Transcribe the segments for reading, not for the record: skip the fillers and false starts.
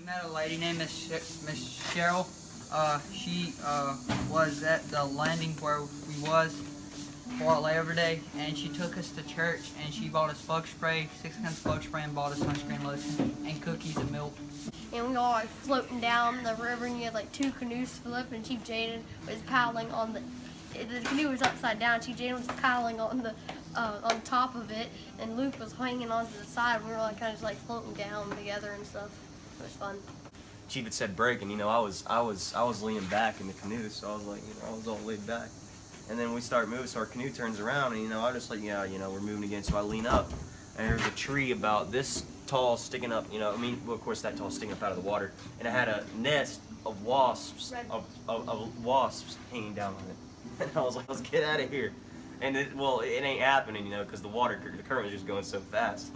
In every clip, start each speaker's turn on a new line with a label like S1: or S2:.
S1: met a lady named Miss Cheryl. She was at the landing where we was for our layover day, and she took us to church, and she bought us bug spray, 6 cans of bug spray, and bought us sunscreen lotion and cookies and milk.
S2: And we all like floating down the river, and you had like 2 canoes flip, and Chief Jaden was paddling on the canoe was upside down. Chief Jaden was paddling on the on top of it, and Luke was hanging onto the side. We were like kind of just like floating down together and stuff. It was fun.
S3: Chief had said break, and I was leaning back in the canoe, so I was like, I was all laid back. And then we start moving, so our canoe turns around, and I just like, we're moving again. So I lean up, and there's a tree about this tall sticking up. Well, of course that tall sticking up out of the water, and it had a nest of wasps, of wasps hanging down on it. And I was like, let's get out of here. And it ain't happening, because the current is just going so fast,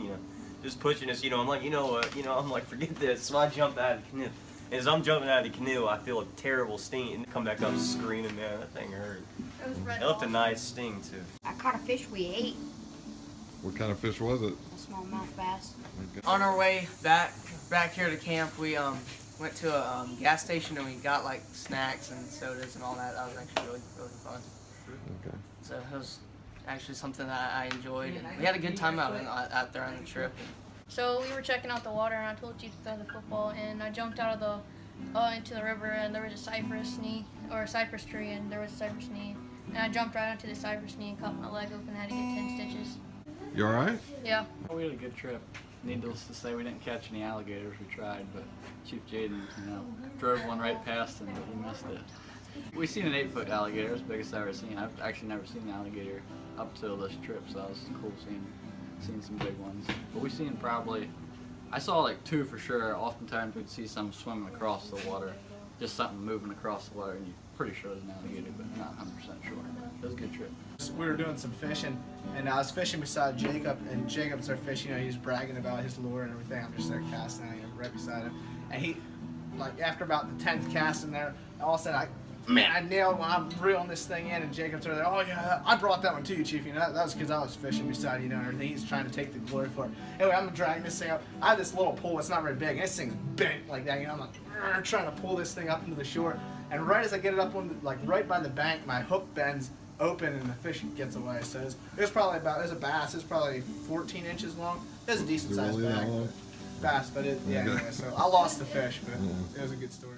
S3: just pushing us. I'm like, I'm like, forget this. So I jumped out of the canoe. And as I'm jumping out of the canoe, I feel a terrible sting and come back up screaming, man, that thing hurt. It looked a nice sting too.
S4: I caught a fish we ate.
S5: What kind of fish was it?
S4: A smallmouth bass.
S5: Okay.
S6: On our way back here to camp, we went to a gas station and we got like snacks and sodas and all that. That was actually really fun.
S5: Okay.
S6: So it was actually something that I enjoyed. And we had a good time out there on the trip.
S7: So we were checking out the water, and I told Chief to throw the football, and I jumped out of the into the river, and there was a cypress tree, and there was a cypress knee, and I jumped right onto the cypress knee and cut my leg open and had to get 10 stitches.
S5: You all right?
S7: Yeah.
S8: We had a good trip. Needless to say, we didn't catch any alligators. We tried, but Chief Jaden, drove one right past and we missed it. We seen an 8-foot alligator, it's the biggest I've ever seen. I've actually never seen an alligator up till this trip, so that was cool seeing some big ones. But we seen I saw like 2 for sure. Oftentimes we'd see some swimming across the water, just something moving across the water, and you're pretty sure it's an alligator, but not 100% sure. It was a good trip.
S9: We were doing some fishing, and I was fishing beside Jacob, and Jacob's our fishing, he's bragging about his lure and everything. I'm just there casting, right beside him. And he, like, after about the 10th cast in there, all of a sudden I nailed when I'm reeling this thing in, and Jacob's over there, oh yeah, I brought that one to you, Chief. That was because I was fishing beside and everything. He's trying to take the glory for it. Anyway, I'm dragging this thing up. I have this little pole, it's not very big, and this thing's bent like that. I'm like, trying to pull this thing up into the shore. And right as I get it up on right by the bank, my hook bends open and the fish gets away. So it was probably it was a bass. It was probably 14 inches long. It was a decent sized bass, but anyway, so I lost the fish, but it was a good story.